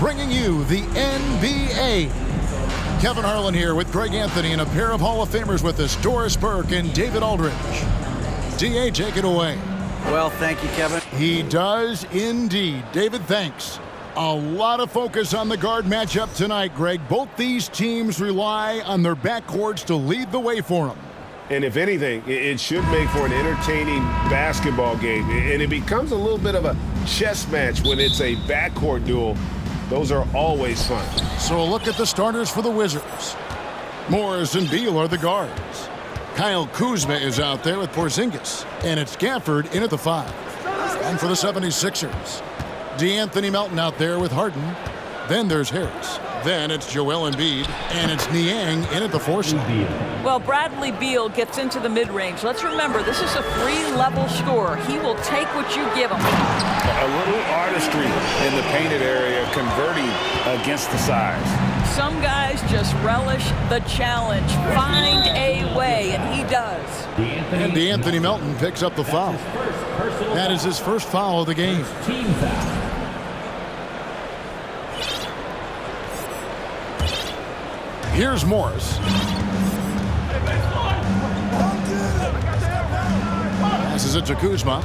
bringing you the NBA. Kevin Harlan here with Greg Anthony and a pair of Hall of Famers with us, Doris Burke and David Aldridge. DA, take it away. Well, thank you, Kevin. He does indeed. David, thanks. A lot of focus on the guard matchup tonight, Greg. Both these teams rely on their backcourts to lead the way for them. And if anything, it should make for an entertaining basketball game. And it becomes a little bit of a chess match when it's a backcourt duel. Those are always fun. So a look at the starters for the Wizards. Morris and Beal are the guards. Kyle Kuzma is out there with Porzingis. And it's Gafford in at the 5. And for the 76ers, DeAnthony Melton out there with Harden. Then there's Harris. Then it's Joel Embiid, and it's Niang in at the 4 slot. Well, Bradley Beal gets into the mid-range. Let's remember, this is a 3-level scorer. He will take what you give him. A little artistry in the painted area, converting against the size. Some guys just relish the challenge. Find a way, and he does. And DeAnthony Melton picks up the foul. That is his first foul of the game. Here's Morris. Passes it to Kuzma.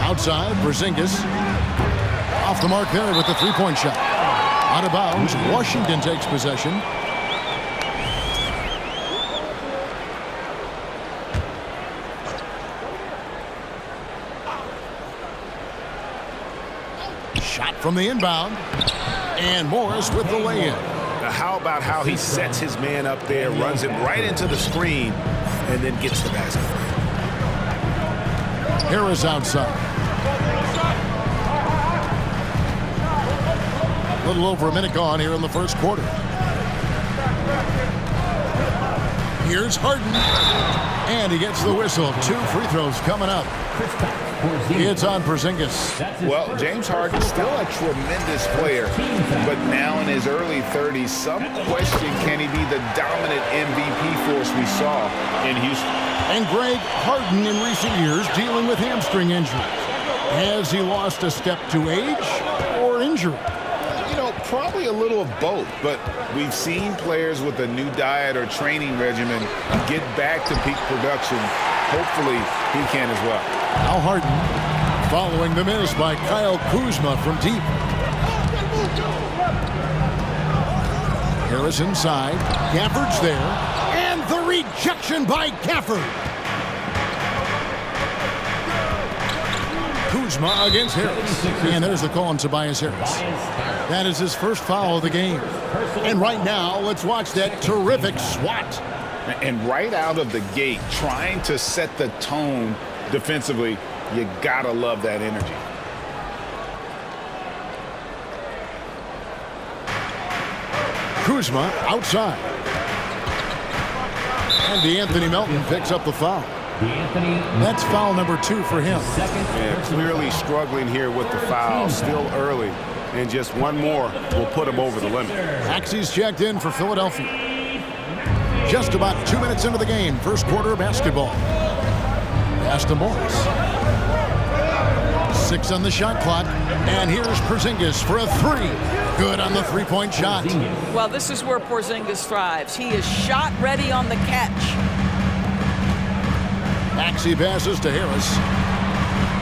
Outside, Porzingis. Off the mark there with the three-point shot. Out of bounds, Washington takes possession. Shot from the inbound. And Morris with the lay-in. Now how about how he sets his man up there, runs him right into the screen, and then gets the basket. Harris outside. A little over a minute gone here in the first quarter. Here's Harden. And he gets the whistle. 2 free throws coming up. It's on Porzingis. Well, James Harden still a tremendous player, but now in his early 30s, some question, can he be the dominant MVP force we saw in Houston? And Greg, Harden in recent years dealing with hamstring injuries. Has he lost a step to age or injury? You know, probably a little of both, but we've seen players with a new diet or training regimen get back to peak production. Hopefully, he can as well. Now Harden following the miss by Kyle Kuzma from deep. Harris inside. Gafford's there. And the rejection by Gafford. Kuzma against Harris. And there's the call on Tobias Harris. That is his first foul of the game. And right now, let's watch that terrific swat. And right out of the gate, trying to set the tone defensively, you gotta love that energy. Kuzma outside. And DeAnthony Melton picks up the foul. That's foul number 2 for him. Yeah, clearly struggling here with the foul, still early. And just one more will put him over the limit. Maxey's checked in for Philadelphia. Just about 2 minutes into the game, first quarter of basketball. Pass to Morris. 6 on the shot clock. And here's Porzingis for a 3. Good on the three-point shot. Well, this is where Porzingis thrives. He is shot ready on the catch. Maxey passes to Harris.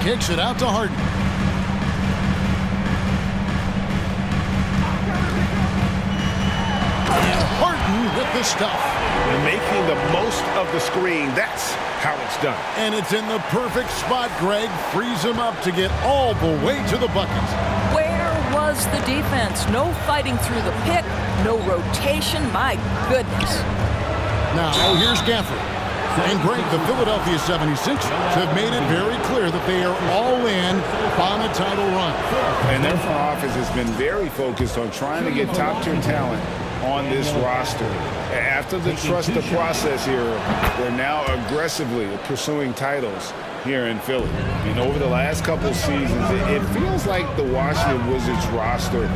Kicks it out to Harden. And Harden with the stuff. Making the most of the screen, that's how it's done. And it's in the perfect spot, Greg. Frees him up to get all the way to the bucket. Where was the defense? No fighting through the pick, no rotation. My goodness. Now, here's Gafford. And Greg, the Philadelphia 76ers have made it very clear that they are all in on a title run. And their front office has been very focused on trying to get top-tier talent on this roster. After the trust the process era, they're now aggressively pursuing titles here in Philly. And over the last couple seasons, it feels like the Washington Wizards roster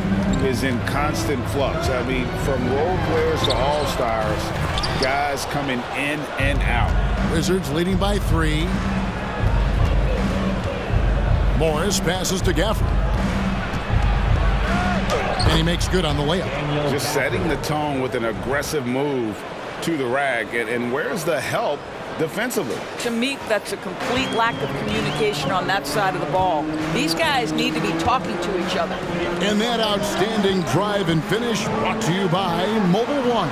is in constant flux. I mean, from role players to all-stars, guys coming in and out. Wizards leading by 3. Morris passes to Gafford. And he makes good on the layup. Just setting the tone with an aggressive move to the rack. And where's the help defensively? To me, that's a complete lack of communication on that side of the ball. These guys need to be talking to each other. And that outstanding drive and finish brought to you by Mobile One.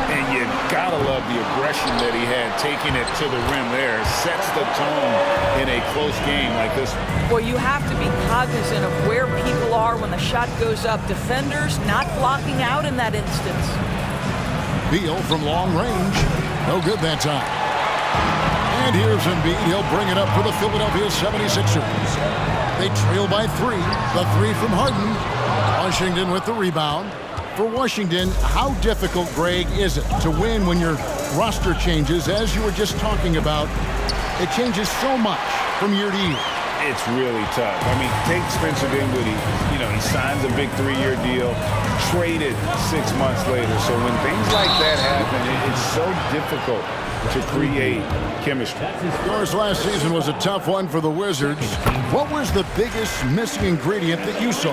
And you gotta love the aggression that he had, taking it to the rim there. Sets the tone in a close game like this one. Well, you have to be cognizant of where people are when the shot goes up. Defenders not blocking out in that instance. Beal from long range. No good that time. And here's Embiid. He'll bring it up for the Philadelphia 76ers. They trail by 3. The 3 from Harden. Washington with the rebound. For Washington, how difficult, Greg, is it to win when your roster changes, as you were just talking about? It changes so much from year to year. It's really tough. I mean, take Spencer Dinwiddie. He signs a big 3-year deal, traded 6 months later. So when things like that happen, it's so difficult to create chemistry. Of course, last season was a tough one for the Wizards. What was the biggest missing ingredient that you saw?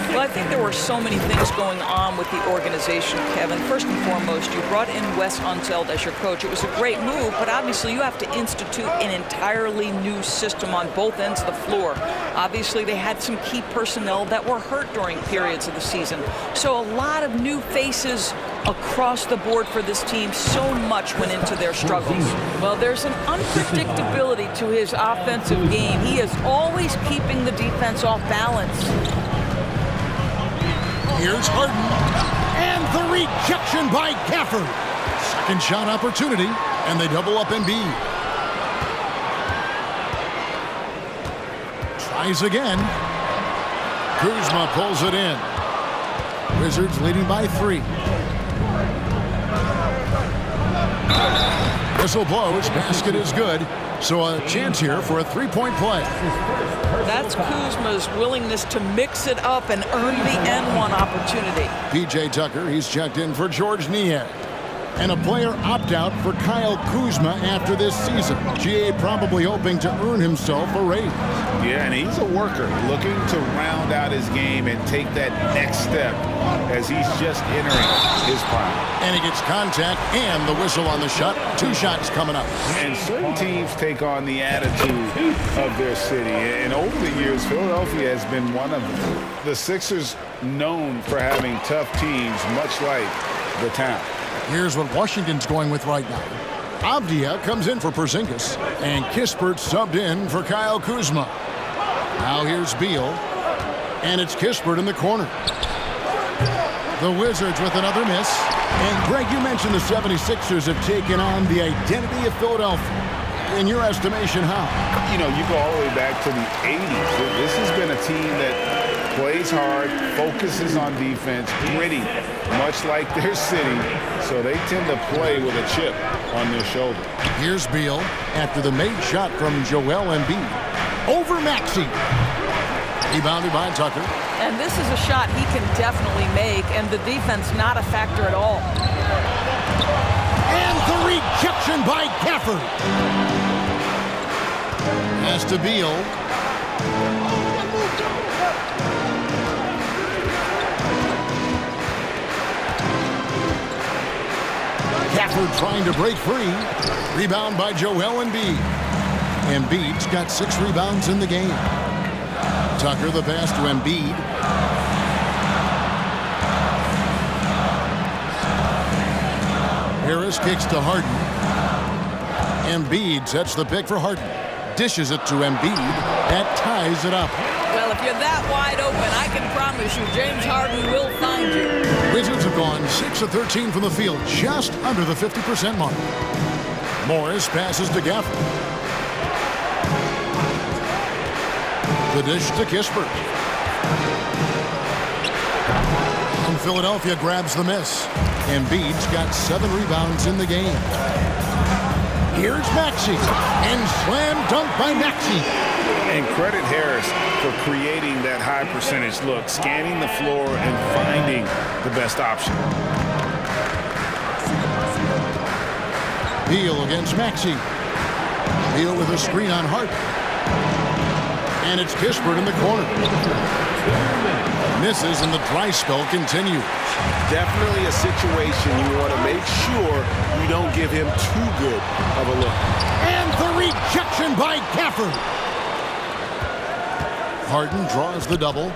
Well, I think there were so many things going on with the organization, Kevin. First and foremost, you brought in Wes Unseld as your coach. It was a great move, but obviously you have to institute an entirely new system on both ends of the floor. Obviously, they had some key personnel that were hurt during periods of the season. So a lot of new faces across the board for this team. So much went into their struggles. Well, there's an unpredictability to his offensive game. He is always keeping the defense off balance. Here's Harden. And the rejection by Gafford. Second shot opportunity, and they double up Embiid. Tries again. Kuzma pulls it in. Wizards leading by 3. Whistle blows. Basket is good. So a chance here for a 3-point play. That's Kuzma's willingness to mix it up and earn the N1 opportunity. P.J. Tucker, he's checked in for George Niang. And a player opt-out for Kyle Kuzma after this season. GA probably hoping to earn himself a raise. Yeah, and he's a worker, looking to round out his game and take that next step as he's just entering his prime. And he gets contact and the whistle on the shot. 2 shots coming up. And certain teams take on the attitude of their city. And over the years, Philadelphia has been one of them. The Sixers known for having tough teams, much like the town. Here's what Washington's going with right now. Avdia comes in for Porzingis, and Kispert subbed in for Kyle Kuzma. Now here's Beal, and it's Kispert in the corner. The Wizards with another miss. And Greg, you mentioned the 76ers have taken on the identity of Philadelphia. In your estimation, how? You go all the way back to the 80s. This has been a team that plays hard, focuses on defense, gritty, much like their city, so they tend to play with a chip on their shoulder. Here's Beal after the made shot from Joel Embiid. Over Maxey. Rebounded by Tucker. And this is a shot he can definitely make, and the defense not a factor at all. And the rejection by Gafford. Pass to Beal. Gafford trying to break free. Rebound by Joel Embiid. Embiid's got 6 rebounds in the game. Tucker the pass to Embiid. Harris kicks to Harden. Embiid sets the pick for Harden. Dishes it to Embiid. That ties it up. Well, if you're that wide open, I can promise you James Harden will find you. Wizards have gone 6 of 13 from the field, just under the 50% mark. Morris passes to Gafford. The dish to Kispert. And Philadelphia grabs the miss. Embiid's got 7 rebounds in the game. Here's Maxey. And slam dunk by Maxey. And credit Harris for creating that high percentage look, scanning the floor and finding the best option. Beal against Maxey. Beal with a screen on Harden. And it's Kispert in the corner. Misses, and the dry spell continues. Definitely a situation you want to make sure you don't give him too good of a look. And the rejection by Gafford. Harden draws the double.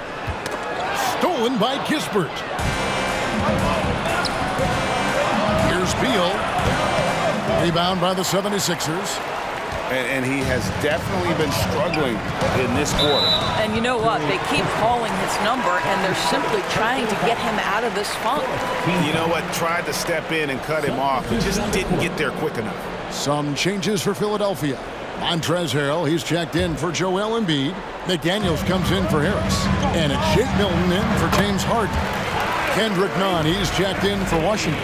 Stolen by Kispert. Here's Beal. Rebound by the 76ers. And he has definitely been struggling in this quarter. And you know what? They keep calling his number, and they're simply trying to get him out of this funk. You know what? Tried to step in and cut him off, but just didn't get there quick enough. Some changes for Philadelphia. Montrezl Harrell, he's checked in for Joel Embiid. McDaniels comes in for Harris. And it's Shake Milton in for James Harden. Kendrick Nunn, he's checked in for Washington.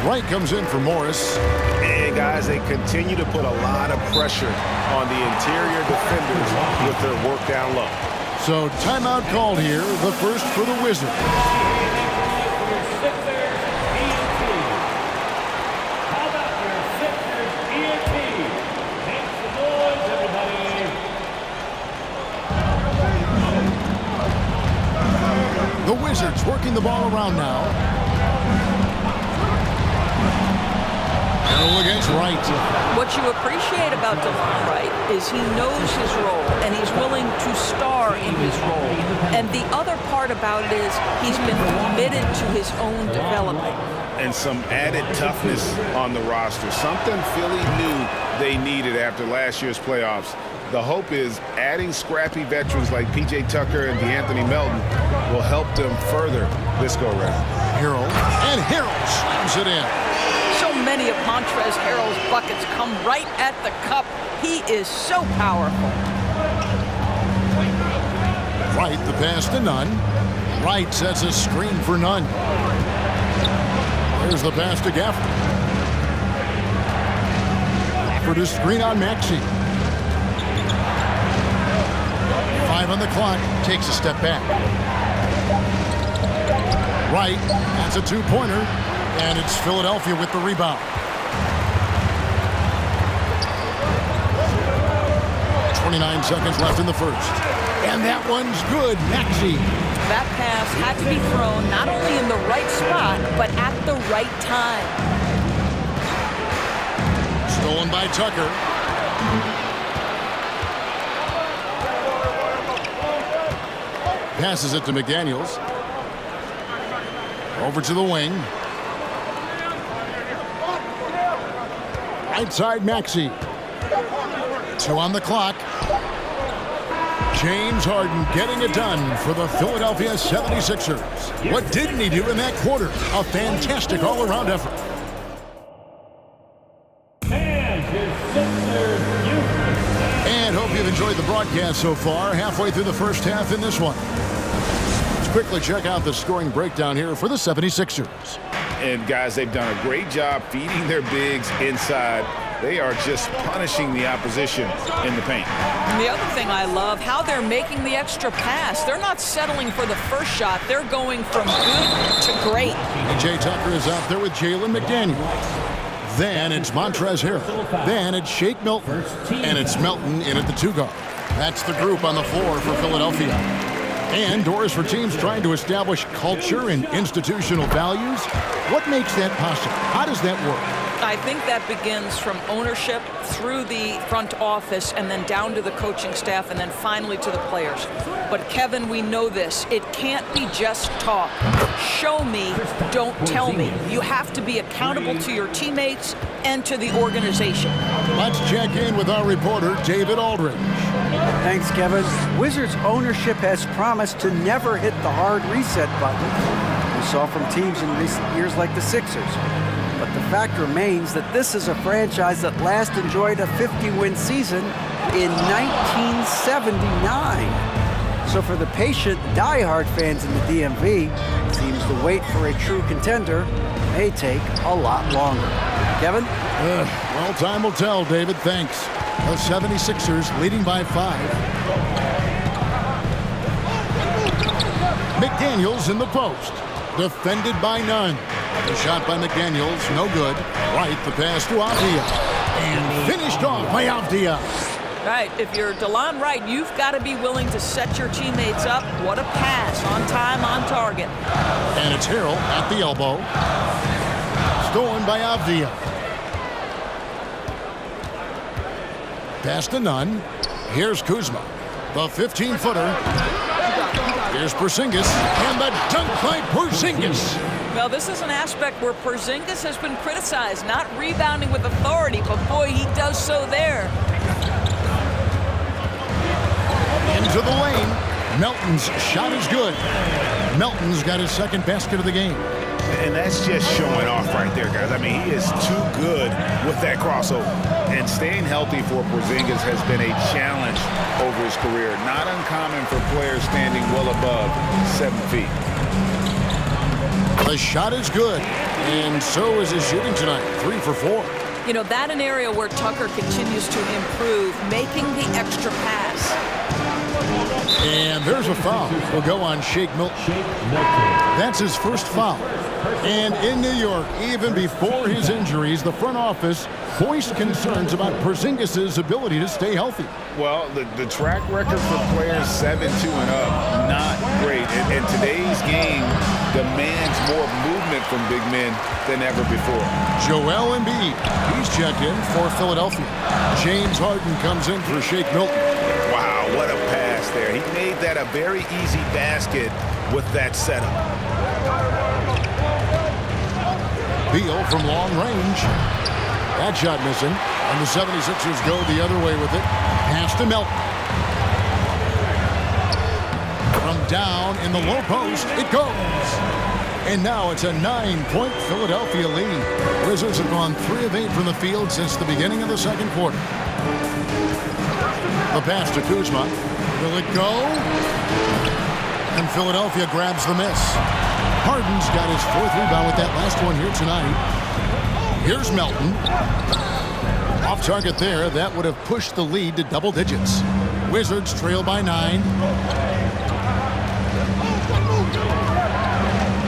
Wright comes in for Morris. And guys, they continue to put a lot of pressure on the interior defenders with their work down low. So timeout called here, the first for the Wizards. The Wizards working the ball around now. Harrell against Wright. What you appreciate about DeLon Wright is he knows his role, and he's willing to star in his role. And the other part about it is he's been committed to his own development. And some added toughness on the roster. Something Philly knew they needed after last year's playoffs. The hope is adding scrappy veterans like P.J. Tucker and DeAnthony Melton will help them further this go-round. Harrell, and Harrell slams it in. So many of Montrezl Harrell's buckets come right at the cup. He is so powerful. Wright, the pass to Nunn. Wright sets a screen for Nunn. There's the pass to Gafford. Gafford is screen on Maxey. 5 on the clock, takes a step back. Wright, that's a two-pointer, and it's Philadelphia with the rebound. 29 seconds left in the first. And that one's good, Maxey. That pass had to be thrown not only in the right spot, but at the right time. Stolen by Tucker. Passes it to McDaniels. Over to the wing. Right side, Maxey. 2 on the clock. James Harden getting it done for the Philadelphia 76ers. What didn't he do in that quarter? A fantastic all-around effort. And hope you've enjoyed the broadcast so far. Halfway through the first half in this one. Let's quickly check out the scoring breakdown here for the 76ers. And guys, they've done a great job feeding their bigs inside. They are just punishing the opposition in the paint. And the other thing I love, how they're making the extra pass. They're not settling for the first shot. They're going from good to great. P.J. Tucker is out there with Jalen McDaniels. Then it's Montrezl Harrell. Then it's Shake Milton. And it's Melton in at the 2 guard. That's the group on the floor for Philadelphia. And doors for teams trying to establish culture and institutional values. What makes that possible? How does that work? I think that begins from ownership through the front office and then down to the coaching staff and then finally to the players. But Kevin, we know this. It can't be just talk. Show me, don't tell me. You have to be accountable to your teammates and to the organization. Let's check in with our reporter, David Aldridge. Thanks, Kevin. Wizards ownership has promised to never hit the hard reset button we saw from teams in recent years like the Sixers. But the fact remains that this is a franchise that last enjoyed a 50-win season in 1979. So for the patient, die-hard fans in the DMV, it seems the wait for a true contender may take a lot longer. Kevin? Well, time will tell, David. Thanks. The 76ers leading by 5. McDaniels in the post. Defended by Nunn. The shot by McDaniels, no good. Wright, the pass to Avdia. And finished off by Avdia. Right, if you're DeLon Wright, you've got to be willing to set your teammates up. What a pass, on time, on target. And it's Harrell at the elbow. Stolen by Avdia. Pass to Nunn. Here's Kuzma. The 15-footer. Here's Porzingis. And the dunk by Porzingis. Well, this is an aspect where Porzingis has been criticized, not rebounding with authority, but boy, he does so there. Into the lane. Melton's shot is good. Melton's got his second basket of the game. And that's just showing off right there, guys. I mean, he is too good with that crossover. And staying healthy for Porzingis has been a challenge over his career. Not uncommon for players standing well above 7 feet. The shot is good, and so is his shooting tonight. 3 for 4. You know, that an area where Tucker continues to improve, making the extra pass. And there's a foul. Will go on Shake Milton. That's his first foul. And in New York, even before his injuries, the front office voiced concerns about Porzingis' ability to stay healthy. Well, the track record for players 7-2 and up, not great. And today's game demands more movement from big men than ever before. Joel Embiid, he's checked in for Philadelphia. James Harden comes in for Shake Milton. Wow, what a pass there. He made that a very easy basket with that setup. Beal from long range. That shot missing. And the 76ers go the other way with it. Pass to Melton. From down in the low post, it goes. And now it's a 9-point Philadelphia lead. Wizards have gone 3 of 8 from the field since the beginning of the second quarter. The pass to Kuzma. Will it go? And Philadelphia grabs the miss. Harden's got his 4th rebound with that last one here tonight. Here's Melton. Off target there. That would have pushed the lead to double digits. Wizards trail by 9.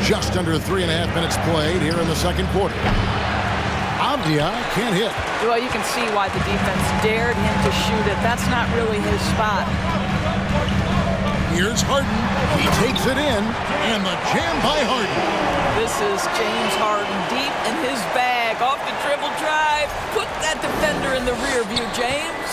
Just under 3.5 minutes played here in the second quarter. Avdia can't hit. Well, you can see why the defense dared him to shoot it. That's not really his spot. Here's Harden. He takes it in, and the jam by Harden. This is James Harden deep in his bag. Off the dribble drive. Put that defender in the rear view, James.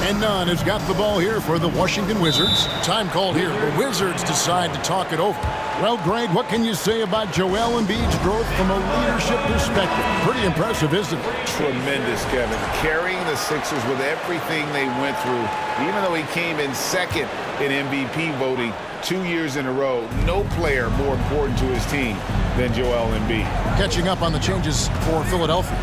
And Nunn has got the ball here for the Washington Wizards. Time called here. The Wizards decide to talk it over. Well, Greg, what can you say about Joel Embiid's growth from a leadership perspective? Pretty impressive, isn't it? Tremendous, Kevin. Carrying the Sixers with everything they went through. Even though he came in second in MVP voting 2 years in a row, no player more important to his team than Joel Embiid. Catching up on the changes for Philadelphia.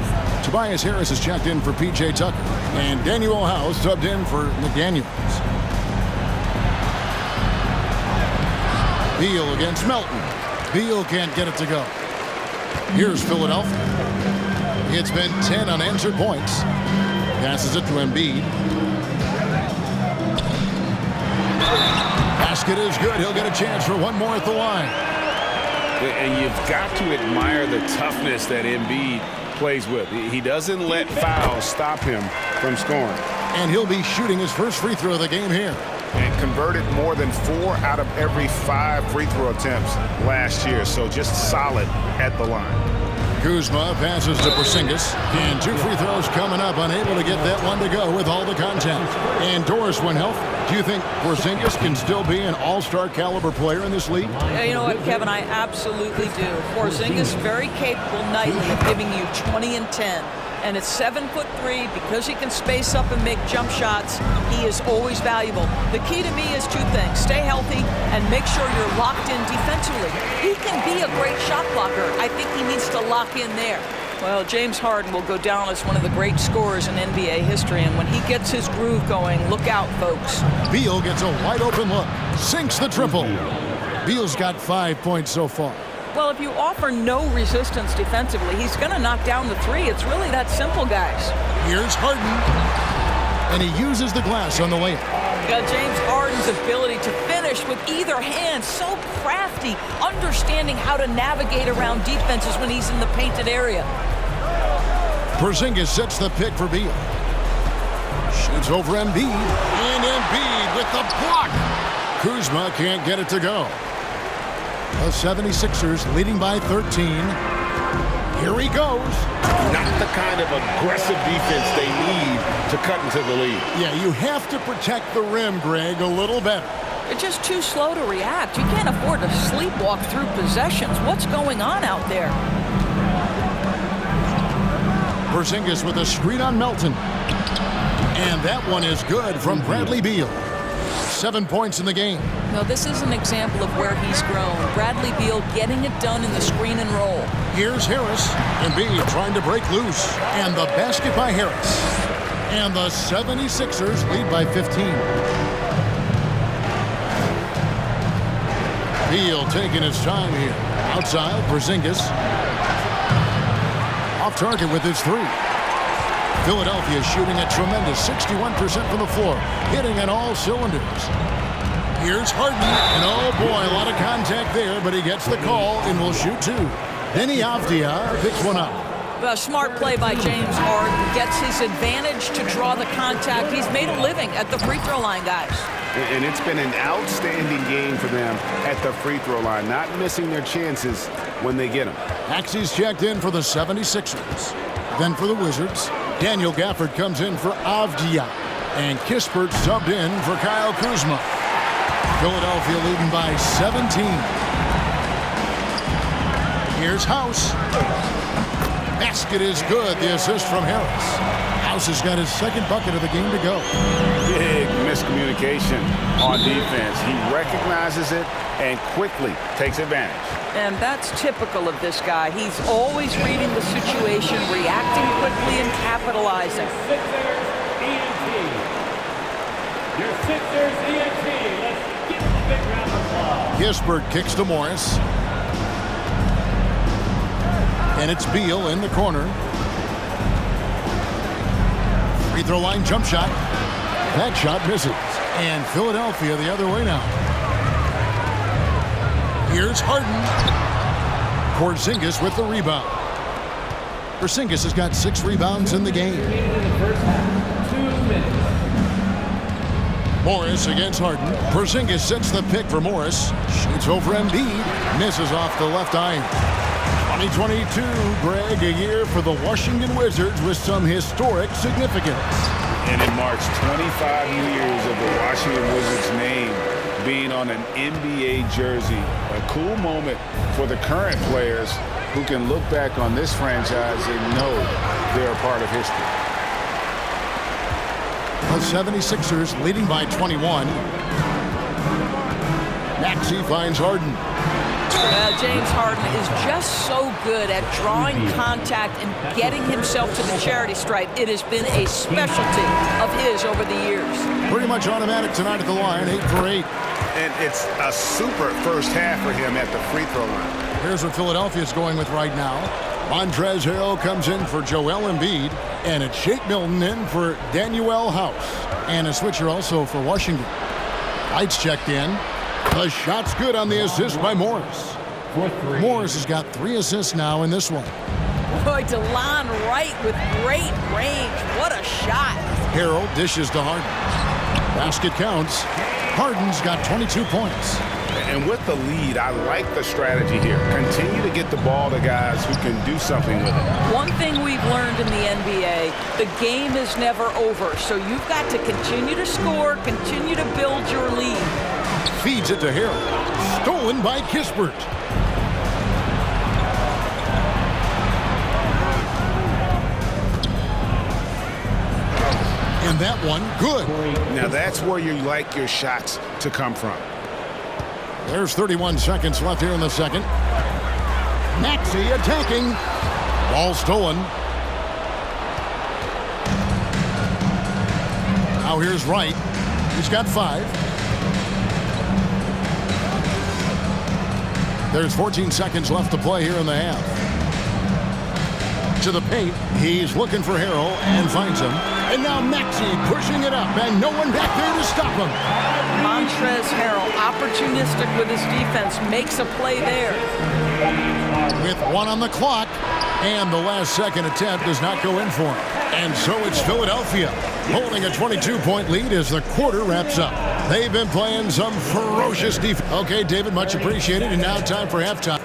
Tobias Harris has checked in for P.J. Tucker. And Daniel House subbed in for McDaniels. Beal against Melton. Beal can't get it to go. Here's Philadelphia. It's been 10 unanswered points. Passes it to Embiid. Basket is good. He'll get a chance for one more at the line. And you've got to admire the toughness that Embiid plays with. He doesn't let fouls stop him from scoring. And he'll be shooting his first free throw of the game here. And converted more than 4 out of every 5 free throw attempts last year. So just solid at the line. Kuzma passes to Porzingis. And 2 free throws coming up. Unable to get that one to go with all the contact. And Doris, when healthy, do you think Porzingis can still be an all-star caliber player in this league? Yeah, you know what, Kevin? I absolutely do. Porzingis very capable nightly of giving you 20 and 10. And at 7'3", because he can space up and make jump shots, he is always valuable. The key to me is 2 things. Stay healthy and make sure you're locked in defensively. He can be a great shot blocker. I think he needs to lock in there. Well, James Harden will go down as one of the great scorers in NBA history, and when he gets his groove going, look out, folks. Beal gets a wide-open look. Sinks the triple. Beal's got 5 points so far. Well, if you offer no resistance defensively, he's going to knock down the 3. It's really that simple, guys. Here's Harden. And he uses the glass on the layup. Got James Harden's ability to finish with either hand. So crafty, understanding how to navigate around defenses when he's in the painted area. Porzingis sets the pick for Beal. Shoots over Embiid. And Embiid with the block. Kuzma can't get it to go. The 76ers leading by 13. Here he goes. Not the kind of aggressive defense they need to cut into the lead. Yeah, you have to protect the rim, Greg, a little better. They're just too slow to react. You can't afford to sleepwalk through possessions. What's going on out there? Porzingis with a screen on Melton. And that one is good from Bradley Beal. 7 points in the game. No, this is an example of where he's grown. Bradley Beal getting it done in the screen and roll. Here's Harris. Embiid trying to break loose. And the basket by Harris. And the 76ers lead by 15. Beal taking his time here. Outside, Porzingis. Off target with his three. Philadelphia shooting a tremendous 61% from the floor, hitting on all cylinders. Here's Harden, and oh boy, a lot of contact there, but he gets the call and will shoot two. Denny Avdija picks one up. A smart play by James Harden. Gets his advantage to draw the contact. He's made a living at the free throw line, guys. And it's been an outstanding game for them at the free throw line, not missing their chances when they get them. Maxey's checked in for the 76ers. Then for the Wizards, Daniel Gafford comes in for Avdija. And Kispert subbed in for Kyle Kuzma. Philadelphia leading by 17. Here's House. Basket is good. The assist from Harris. House has got his second bucket of the game to go. Big miscommunication on defense. He recognizes it and quickly takes advantage. And that's typical of this guy. He's always reading the situation, reacting quickly, and capitalizing. Sixers ENT. Your Sixers ENT. Let's give them a big round of applause. Kispert kicks to Morris. And it's Beal in the corner. Free throw line jump shot. That shot misses. And Philadelphia the other way now. Here's Harden. Porzingis with the rebound. Porzingis has got 6 rebounds in the game. Morris against Harden. Porzingis sets the pick for Morris. Shoots over Embiid. Misses off the left iron. 2022, Greg, a year for the Washington Wizards with some historic significance. And it marks 25 years of the Washington Wizards name being on an NBA jersey. A cool moment for the current players who can look back on this franchise and know they're a part of history. The 76ers leading by 21. Maxey finds Harden. James Harden is just so good at drawing contact and getting himself to the charity stripe. It has been a specialty of his over the years. Pretty much automatic tonight at the line, 8 for 8. And it's a super first half for him at the free throw line. Here's what Philadelphia's going with right now. Montrezl Harrell comes in for Joel Embiid, and it's Shake Milton in for Daniel House. And a switcher also for Washington. Lights checked in. The shot's good on the assist by Morris. Morris has got 3 assists now in this one. Boy, DeLon Wright with great range. What a shot. Harrell dishes to Harden. Basket counts. Harden's got 22 points. And with the lead, I like the strategy here. Continue to get the ball to guys who can do something with it. One thing we've learned in the NBA, the game is never over. So you've got to continue to score, continue to build your lead. Feeds it to Harrell. Stolen by Kispert. And that one, good. Now that's where you like your shots to come from. There's 31 seconds left here in the second. Maxey attacking. Ball stolen. Now here's Wright. He's got 5. There's 14 seconds left to play here in the half. To the paint. He's looking for Harrell and finds him. And now Maxey pushing it up, and no one back there to stop him. Montrezl Harrell, opportunistic with his defense, makes a play there. With 1 on the clock, and the last second attempt does not go in for him. And so it's Philadelphia holding a 22-point lead as the quarter wraps up. They've been playing some ferocious defense. Okay, David, much appreciated. And now time for halftime.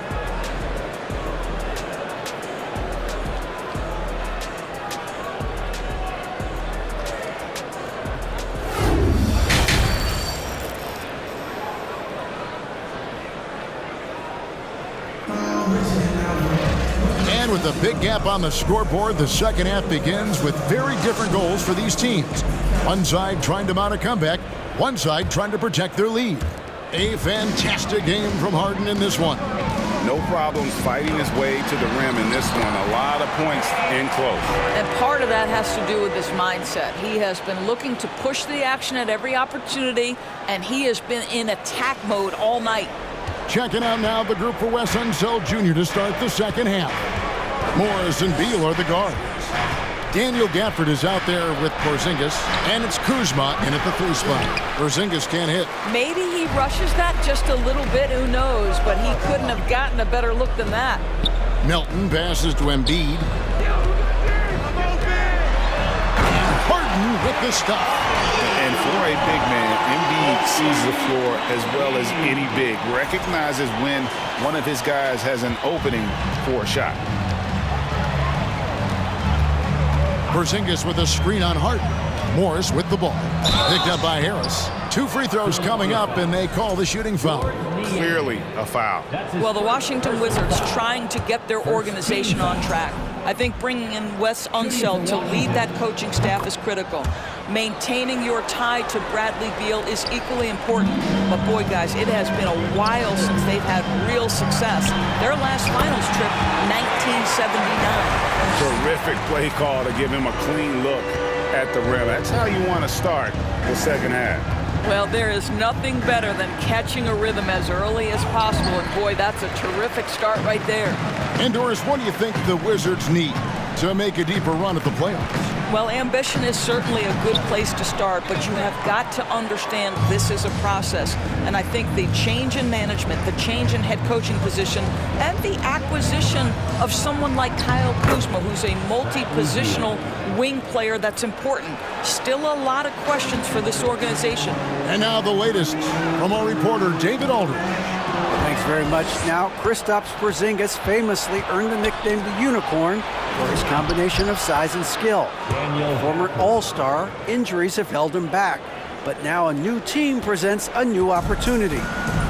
And with a big gap on the scoreboard, the second half begins with very different goals for these teams. One side trying to mount a comeback, one side trying to protect their lead. A fantastic game from Harden in this one. No problems fighting his way to the rim in this one. A lot of points in close. And part of that has to do with his mindset. He has been looking to push the action at every opportunity, and he has been in attack mode all night. Checking out now the group for Wes Unseld Jr. to start the second half. Morris and Beal are the guards. Daniel Gafford is out there with Porzingis, and it's Kuzma in at the 3 spot. Porzingis can't hit. Maybe he rushes that just a little bit, who knows, but he couldn't have gotten a better look than that. Melton passes to Embiid. And Harden with the stop. And for a big man, Embiid sees the floor as well as any big. Recognizes when one of his guys has an opening for a shot. Porzingis with a screen on Harden. Morris with the ball. Picked up by Harris. 2 free throws coming up, and they call the shooting foul. Clearly a foul. Well, the Washington Wizards trying to get their organization on track. I think bringing in Wes Unseld to lead that coaching staff is critical. Maintaining your tie to Bradley Beal is equally important. But boy, guys, it has been a while since they've had real success. Their last finals trip, 1979. Terrific play call to give him a clean look at the rim. That's how you want to start the second half. Well, there is nothing better than catching a rhythm as early as possible. And boy, that's a terrific start right there. And Doris, what do you think the Wizards need to make a deeper run at the playoffs? Well, ambition is certainly a good place to start, but you have got to understand this is a process. And I think the change in management, the change in head coaching position, and the acquisition of someone like Kyle Kuzma, who's a multi-positional wing player, that's important. Still a lot of questions for this organization. And now the latest from our reporter, David Aldridge. Thanks very much. Now, Kristaps Porzingis famously earned the nickname the Unicorn for his combination of size and skill. Former All-Star, injuries have held him back, but now a new team presents a new opportunity.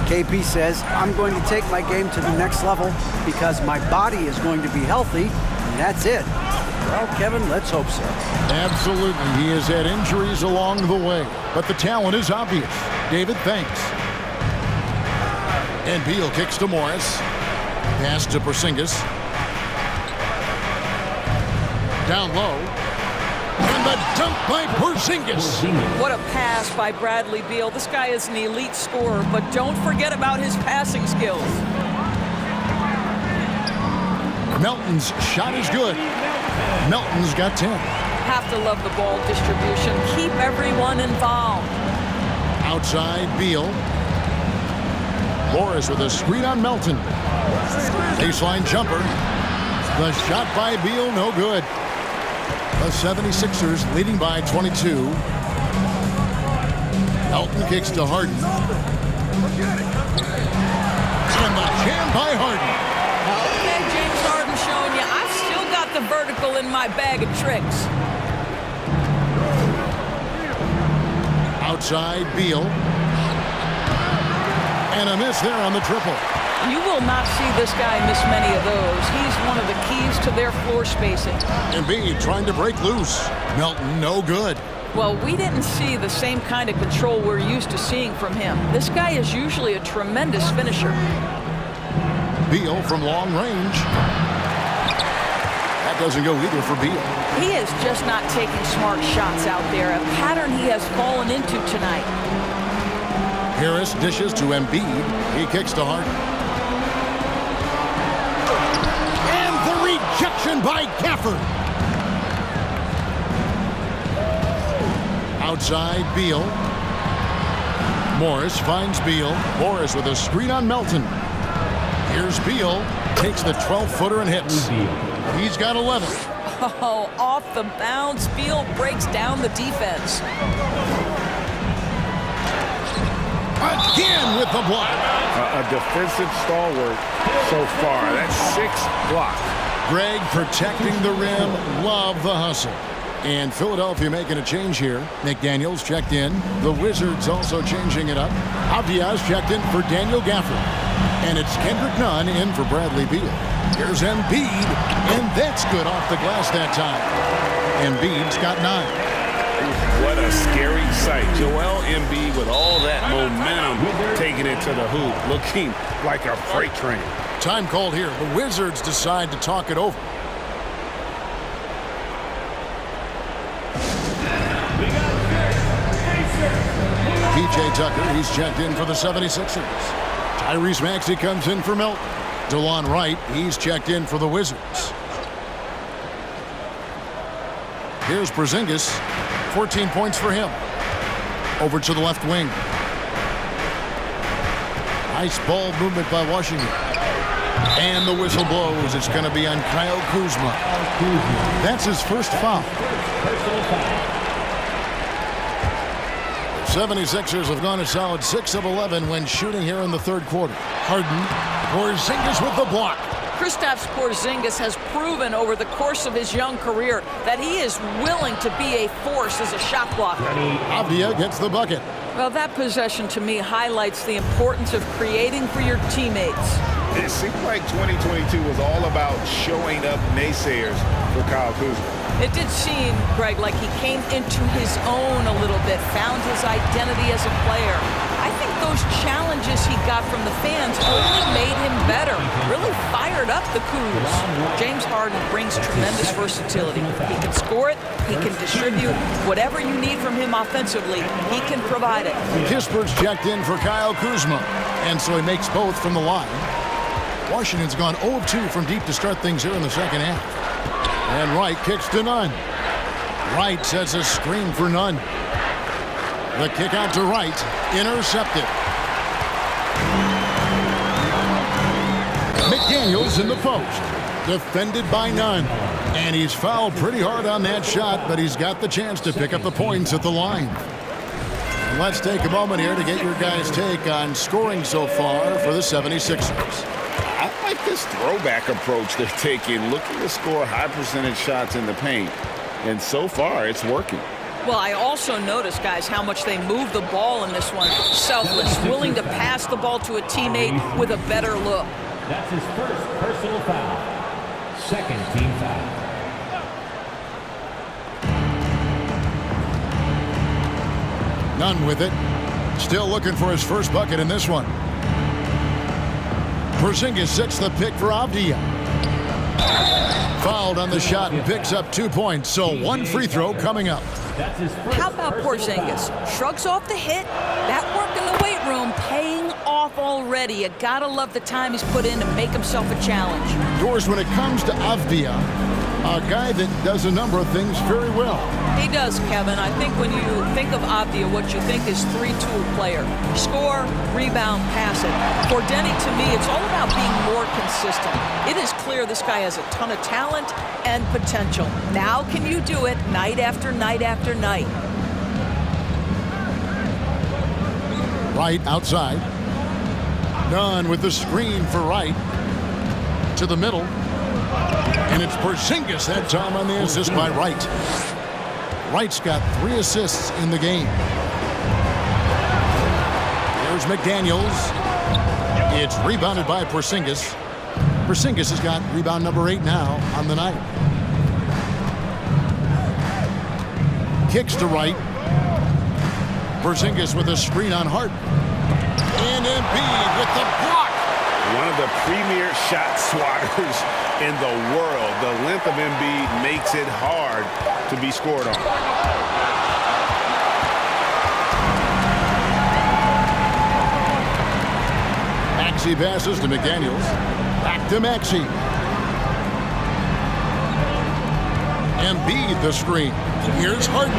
KP says, I'm going to take my game to the next level because my body is going to be healthy, and that's it. Well, Kevin, let's hope so. Absolutely. He has had injuries along the way, but the talent is obvious. David, thanks. And Beal kicks to Morris. Pass to Porzingis. Down low. And the dunk by Porzingis. What a pass by Bradley Beal. This guy is an elite scorer, but don't forget about his passing skills. Melton's shot is good. Melton's got 10. Have to love the ball distribution. Keep everyone involved. Outside, Beal. Morris with a screen on Melton. Baseline jumper. The shot by Beal, no good. The 76ers leading by 22. Melton kicks to Harden. And the jam by Harden. Okay, James Harden showing you, I've still got the vertical in my bag of tricks. Outside, Beal. And a miss there on the triple. You will not see this guy miss many of those. He's one of the keys to their floor spacing. Embiid trying to break loose. Melton, no good. Well, we didn't see the same kind of control we're used to seeing from him. This guy is usually a tremendous finisher. Beal from long range. That doesn't go either for Beal. He is just not taking smart shots out there, a pattern he has fallen into tonight. Harris dishes to Embiid. He kicks to Harden. And the rejection by Gafford. Outside, Beal. Morris finds Beal. Morris with a screen on Melton. Here's Beal. Takes the 12-footer and hits. He's got 11. Oh, off the bounce. Beal breaks down the defense. Again with the block. A defensive stalwart so far. That's 6 blocks. Greg protecting the rim. Love the hustle. And Philadelphia making a change here. McDaniels checked in. The Wizards also changing it up. Avdia's checked in for Daniel Gafford. And it's Kendrick Nunn in for Bradley Beal. Here's Embiid, and that's good off the glass that time. Embiid's got 9. What a scary sight. Joel Embiid with all that momentum taking it to the hoop, looking like a freight train. Time called here. The Wizards decide to talk it over. PJ Tucker, he's checked in for the 76ers. Tyrese Maxey comes in for Melton. DeLon Wright, he's checked in for the Wizards. Here's Porzingis, 14 points for him. Over to the left wing. Nice ball movement by Washington. And the whistle blows. It's going to be on Kyle Kuzma. That's his first foul. 76ers have gone a solid 6 of 11 when shooting here in the third quarter. Harden, Porzingis with the block. Kristaps Porzingis has proven over the course of his young career that he is willing to be a force as a shot blocker. Avdia gets the bucket. Well, that possession to me highlights the importance of creating for your teammates. It seemed like 2022 was all about showing up naysayers for Kyle Kuzma. It did seem, Greg, like he came into his own a little bit, found his identity as a player. I think those challenges he got from the fans only made him better, really fired up the Kuz. James Harden brings tremendous versatility. He can score it, he can distribute. Whatever you need from him offensively, he can provide it. Kispert's checked in for Kyle Kuzma, and so he makes both from the line. Washington's gone 0 of 2 from deep to start things here in the second half. And Wright kicks to Nunn. Wright sets a screen for Nunn. The kick out to Wright. Intercepted. McDaniels in the post. Defended by Nunn. And he's fouled pretty hard on that shot, but he's got the chance to pick up the points at the line. And let's take a moment here to get your guys' take on scoring so far for the 76ers. I like this throwback approach they're taking, looking to score high percentage shots in the paint. And so far, it's working. Well, I also noticed, guys, how much they move the ball in this one. Selfless, willing to pass the ball to a teammate with a better look. That's his first personal foul. Second team foul. Nunn with it. Still looking for his first bucket in this one. Porzingis sets the pick for Avdia. Fouled on the shot and picks up 2 points, so one free throw coming up. How about Porzingis? Shrugs off the hit. That work in the weight room paying off already. You gotta love the time he's put in to make himself a challenge. Doors, when it comes to Avdia, a guy that does a number of things very well. He does, Kevin. I think when you think of Avdia, what you think is three-tool player. Score, rebound, pass it. For Denny, to me, it's all about being more consistent. It is clear this guy has a ton of talent and potential. Now can you do it night after night after night? Wright outside. Nunn with the screen for Wright. To the middle. And it's Porzingis that time on the assist by Wright. Wright's got 3 assists in the game. Here's McDaniels. It's rebounded by Porzingis. Porzingis has got rebound number 8 now on the night. Kicks to Wright. Porzingis with a screen on Harden. And Embiid with the block. One of the premier shot swatters in the world. The length of Embiid makes it hard to be scored on. Maxey passes to McDaniels. Back to Maxey. Embiid the screen. Here's Harden.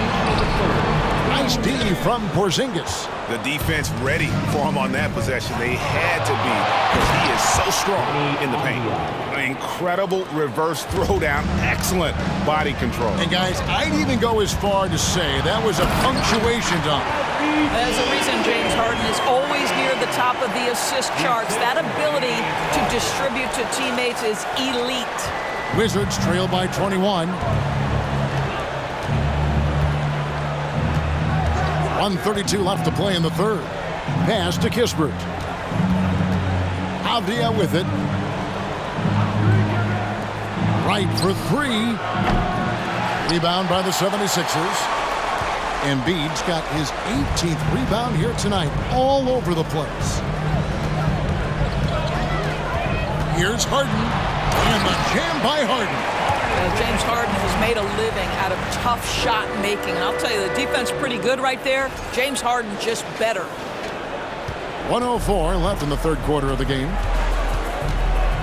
Nice D from Porzingis. The defense ready for him on that possession. They had to be because he is so strong in the paint. An incredible reverse throwdown. Excellent body control. And guys, I'd even go as far to say that was a punctuation dunk. There's a reason James Harden is always near the top of the assist charts. That ability to distribute to teammates is elite. Wizards trail by 21. 1:32 left to play in the third. Pass to Kispert. Avdia with it. Right for three. Rebound by the 76ers. Embiid's got his 18th rebound here tonight, all over the place. Here's Harden, and the jam by Harden. James Harden has made a living out of tough shot making. And I'll tell you, the defense pretty good right there. James Harden just better. 1:04 left in the third quarter of the game.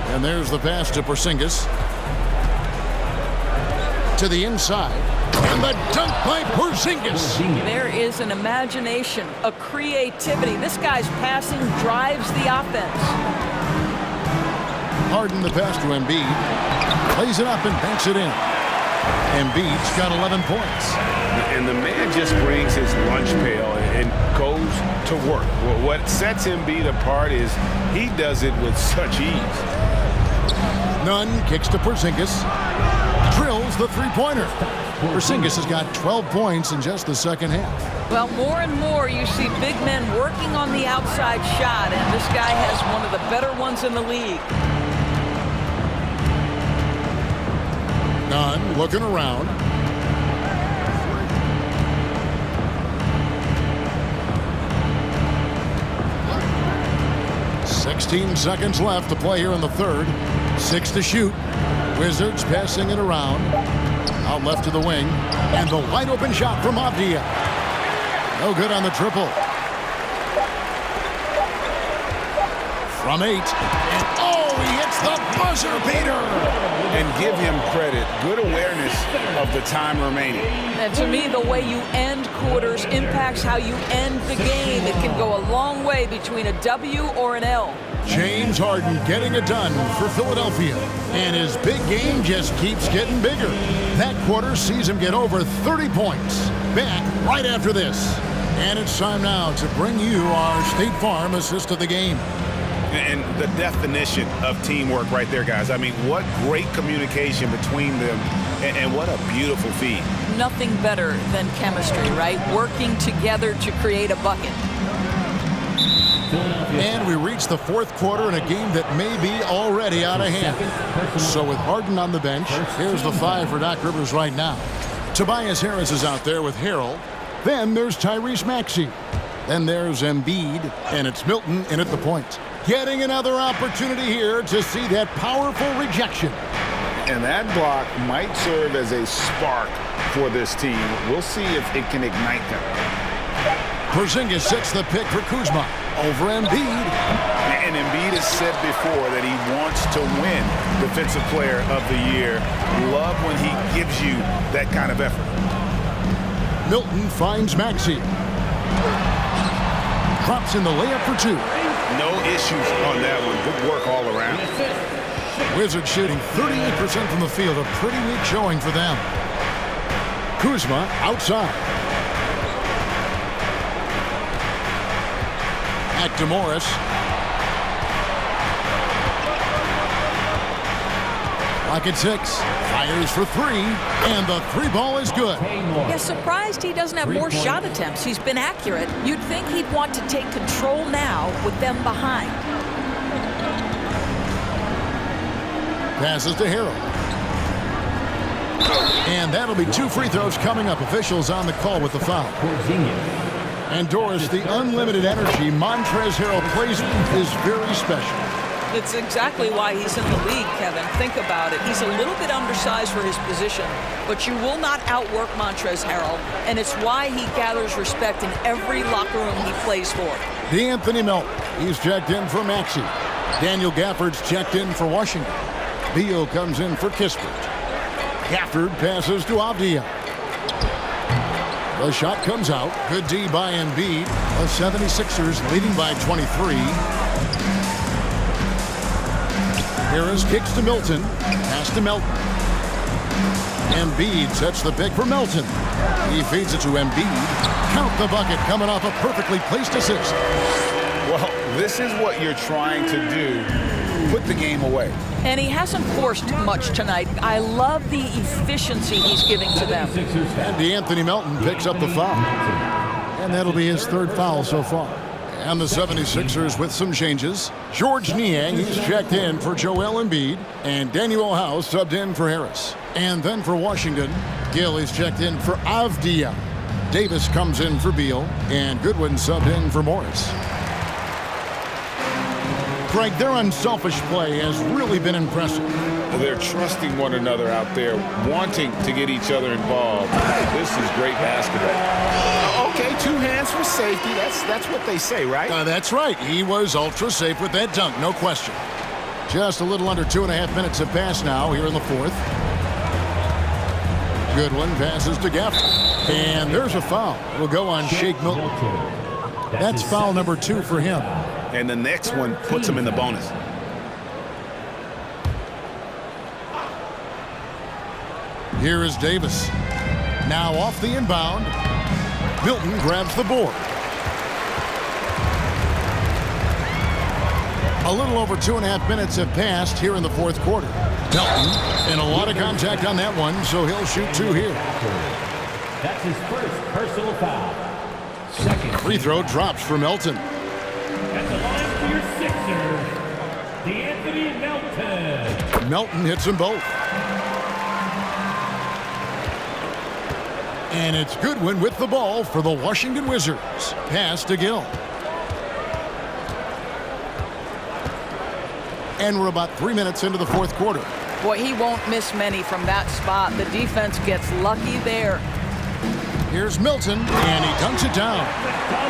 And there's the pass to Porzingis. To the inside. And the dunk by Porzingis. There is an imagination, a creativity. This guy's passing drives the offense. Harden the pass to Embiid. Plays it up and banks it in. Embiid's got 11 points. And the man just brings his lunch pail and goes to work. What sets Embiid apart is he does it with such ease. Nunn kicks to Porzingis. Drills the three-pointer. Porzingis has got 12 points in just the second half. Well, more and more you see big men working on the outside shot, and this guy has one of the better ones in the league. Nunn looking around. "16 seconds left to play here in the third. 6 to shoot. Wizards passing it around. Out left to the wing. And the wide open shot from Avdia. No good on the triple. From 8. And oh, he hits the buzzer beater. And give him credit. Good awareness of the time remaining. And to me, the way you end quarters impacts how you end the game. It can go a long way between a W or an L. James Harden getting it done for Philadelphia. And his big game just keeps getting bigger. That quarter sees him get over 30 points. Back right after this. And it's time now to bring you our State Farm assist of the game. And the definition of teamwork right there, guys. I mean, what great communication between them, and what a beautiful feed. Nothing better than chemistry, right? Working together to create a bucket. And we reach the fourth quarter in a game that may be already out of hand. So with Harden on the bench, here's the 5 for Doc Rivers right now. Tobias Harris is out there with Harrell. Then there's Tyrese Maxey. Then there's Embiid, and it's Milton in at the point. Getting another opportunity here to see that powerful rejection. And that block might serve as a spark for this team. We'll see if it can ignite them. Porzingis sets the pick for Kuzma over Embiid. And Embiid has said before that he wants to win Defensive Player of the Year. Love when he gives you that kind of effort. Milton finds Maxey. Drops in the layup for 2. No issues on that one. Good work all around. Wizards shooting 38% from the field. A pretty weak showing for them. Kuzma outside. Back to Morris. Clock at 6. Fires for 3. And the 3 ball is good. Yeah, surprised he doesn't have more shot attempts. He's been accurate. You'd think he'd want to take control now with them behind. Passes to Harrell. And that'll be 2 free throws coming up. Officials on the call with the foul. And Doris, the unlimited energy Montrezl Harrell plays with is very special. It's exactly why he's in the league, Kevin. Think about it. He's a little bit undersized for his position, but you will not outwork Montrezl Harrell, and it's why he gathers respect in every locker room he plays for. D'Anthony Melton, he's checked in for Maxey. Daniel Gafford's checked in for Washington. Beal comes in for Kispert. Gafford passes to Avdia. The shot comes out. Good D by Embiid. The 76ers leading by 23. Here is kicks to Milton. Pass to Melton. Embiid sets the pick for Melton. He feeds it to Embiid. Count the bucket coming off a perfectly placed assist. Well, this is what you're trying to do. Put the game away. And he hasn't forced much tonight. I love the efficiency he's giving to them. And DeAnthony Melton picks up the foul. And that'll be his third foul so far. And the 76ers with some changes. George Niang, he's checked in for Joel Embiid. And Daniel House subbed in for Harris. And then for Washington, Gill is checked in for Avdia. Davis comes in for Beal. And Goodwin subbed in for Morris. Greg, their unselfish play has really been impressive. They're trusting one another out there, wanting to get each other involved. This is great basketball. Okay, 2 hands for safety. That's what they say, right? That's right. He was ultra safe with that dunk, no question. Just a little under 2.5 minutes have passed now here in the fourth. Goodwin passes to Gafford. And there's a foul. It'll go on Shake Milton. That's foul number 2 for him. And the next one puts him in the bonus. Here is Davis. Now off the inbound. Milton grabs the board. A little over 2.5 minutes have passed here in the fourth quarter. Milton, and a lot of contact on that one, so he'll shoot 2 here. That's his first personal foul. Second. Free throw drops for Milton. At the line for your Sixers, DeAnthony Melton. Melton hits them both. And it's Goodwin with the ball for the Washington Wizards. Pass to Gill. And we're about 3 minutes into the fourth quarter. Boy, he won't miss many from that spot. The defense gets lucky there. Here's Milton, and he dunks it down.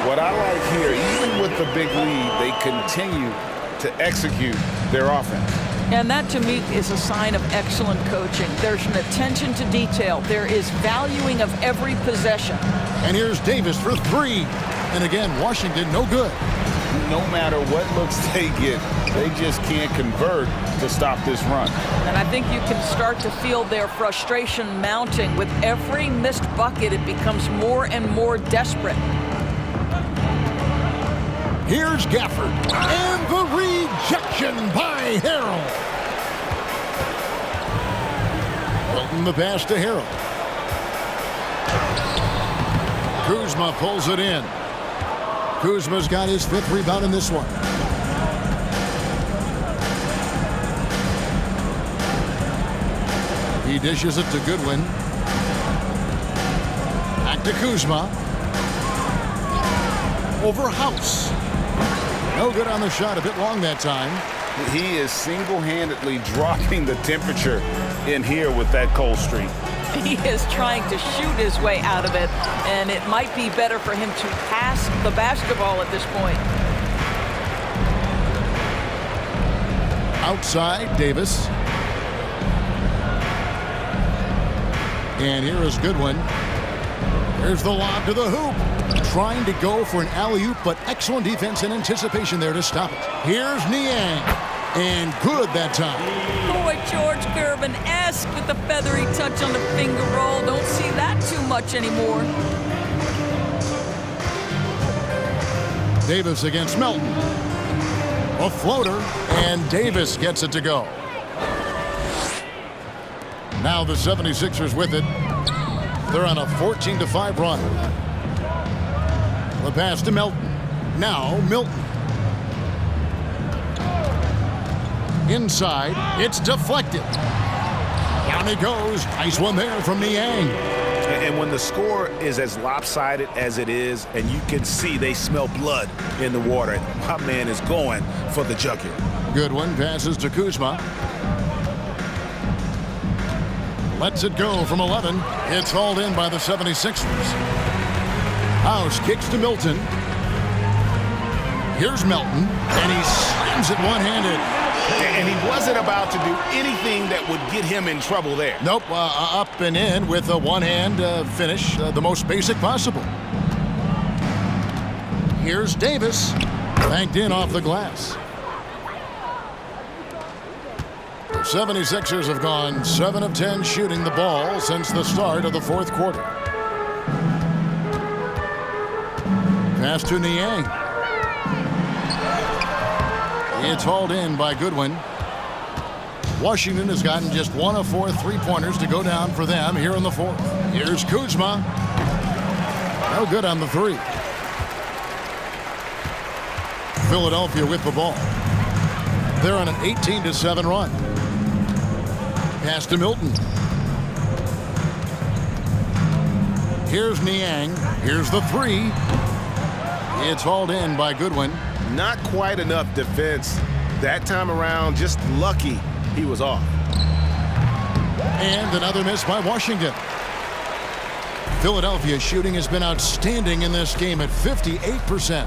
What I like here, even with the big lead, they continue to execute their offense. And that, to me, is a sign of excellent coaching. There's an attention to detail. There is valuing of every possession. And here's Davis for 3. And again, Washington, no good. No matter what looks they get, they just can't convert to stop this run. And I think you can start to feel their frustration mounting. With every missed bucket, it becomes more and more desperate. Here's Gafford. And the rejection by Harrell. Milton the pass to Harrell. Kuzma pulls it in. Kuzma's got his 5th rebound in this one. He dishes it to Goodwin. Back to Kuzma. Over House. No good on the shot, a bit long that time. He is single-handedly dropping the temperature in here with that cold streak. He is trying to shoot his way out of it, and it might be better for him to pass the basketball at this point. Outside, Davis. And here is Goodwin. Here's the lob to the hoop. Trying to go for an alley-oop, but excellent defense and anticipation there to stop it. Here's Niang. And good that time. Boy, George Gervin-esque with the feathery touch on the finger roll. Don't see that too much anymore. Davis against Melton. A floater, and Davis gets it to go. Now the 76ers with it. They're on a 14-5 run. The pass to Melton. Now Milton. Inside, it's deflected. Down it goes. Nice one there from Niang. And when the score is as lopsided as it is, and you can see they smell blood in the water, my man is going for the jugular. Goodwin passes to Kuzma. Lets it go from 11. It's hauled in by the 76ers. House kicks to Milton. Here's Melton, and he slams it one-handed. And he wasn't about to do anything that would get him in trouble there. Nope, up and in with a one-hand finish, the most basic possible. Here's Davis, banked in off the glass. The 76ers have gone 7 of 10 shooting the ball since the start of the fourth quarter. Pass to Niang. It's hauled in by Goodwin. Washington has gotten just 1 of 4 three-pointers to go down for them here in the fourth. Here's Kuzma. No good on the three. Philadelphia with the ball. They're on an 18-7 run. Pass to Milton. Here's Niang. Here's the three. It's hauled in by Goodwin. Not quite enough defense that time around. Just lucky he was off. And another miss by Washington. Philadelphia's shooting has been outstanding in this game at 58%.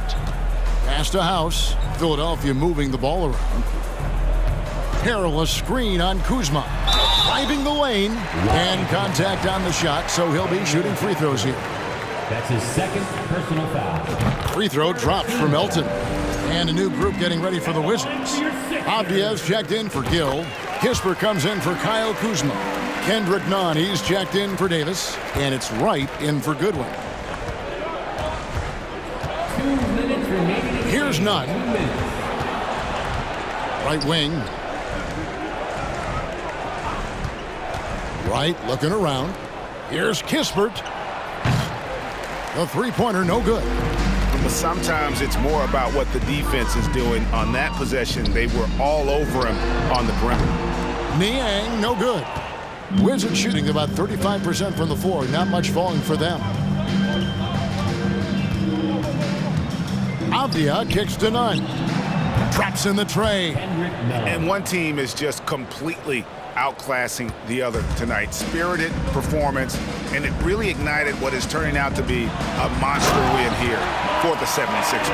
Pass to House. Philadelphia moving the ball around. Perilous screen on Kuzma. Driving the lane. And contact on the shot, so he'll be shooting free throws here. That's his second personal foul. Free throw dropped for Melton. And a new group getting ready for the Wizards. Abdias checked in for Gill. Kispert comes in for Kyle Kuzma. Kendrick Nunn, he's checked in for Davis. And it's Wright in for Goodwin. 2 minutes remaining. Here's Nunn. Right wing. Wright looking around. Here's Kispert. The three-pointer no good. But sometimes it's more about what the defense is doing on that possession. They were all over him on the perimeter. Niang, no good. Wizards shooting about 35% from the floor. Not much falling for them. Avdia kicks to Nunn. Traps in the tray. And one team is just completely outclassing the other tonight. Spirited performance, and it really ignited what is turning out to be a monster win here for the 76ers.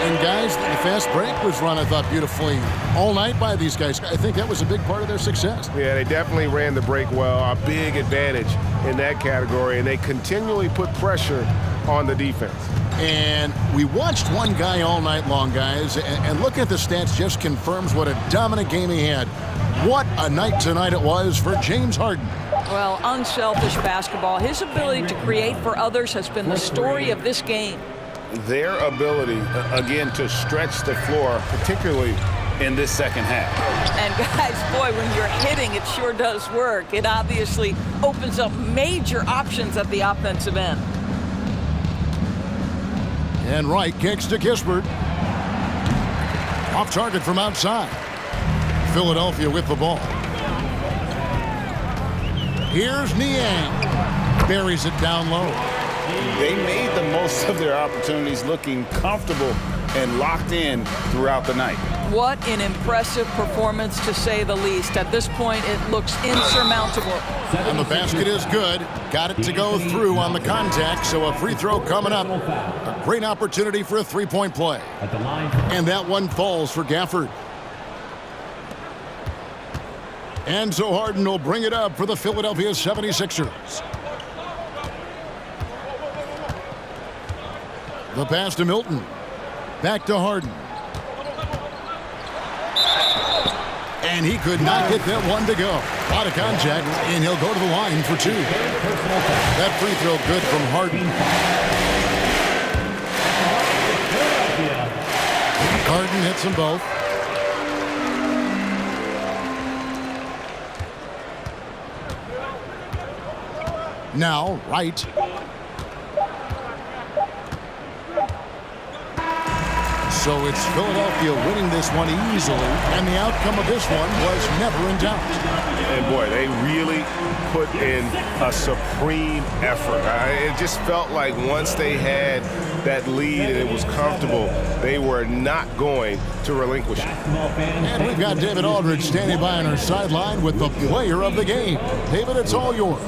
And guys, the fast break was run, I thought, beautifully all night by these guys. I think that was a big part of their success. Yeah, they definitely ran the break well. A big advantage in that category, and they continually put pressure on the defense. And we watched one guy all night long, guys, and looking at the stats just confirms what a dominant game he had. What a night tonight it was for James Harden. Well, unselfish basketball. His ability to create for others has been the story of this game. Their ability, again, to stretch the floor, particularly in this second half. And guys, boy, when you're hitting, it sure does work. It obviously opens up major options at the offensive end. And Wright kicks to Kispert. Off target from outside. Philadelphia with the ball. Here's Niang. Buries it down low. They made the most of their opportunities, looking comfortable and locked in throughout the night. What an impressive performance, to say the least. At this point, it looks insurmountable. And the basket is good. Got it to go through on the contact, so a free throw coming up. A great opportunity for a three-point play. And that one falls for Gafford. And so Harden will bring it up for the Philadelphia 76ers. The pass to Milton. Back to Harden. And he could not get that one to go. A lot of contact, and he'll go to the line for two. That free throw good from Harden. Harden hits them both. Now, Wright. So it's Philadelphia winning this one easily, and the outcome of this one was never in doubt. And boy, they really put in a supreme effort. It just felt like once they had that lead and it was comfortable, they were not going to relinquish it. And we've got David Aldridge standing by on our sideline with the player of the game. David, it's all yours.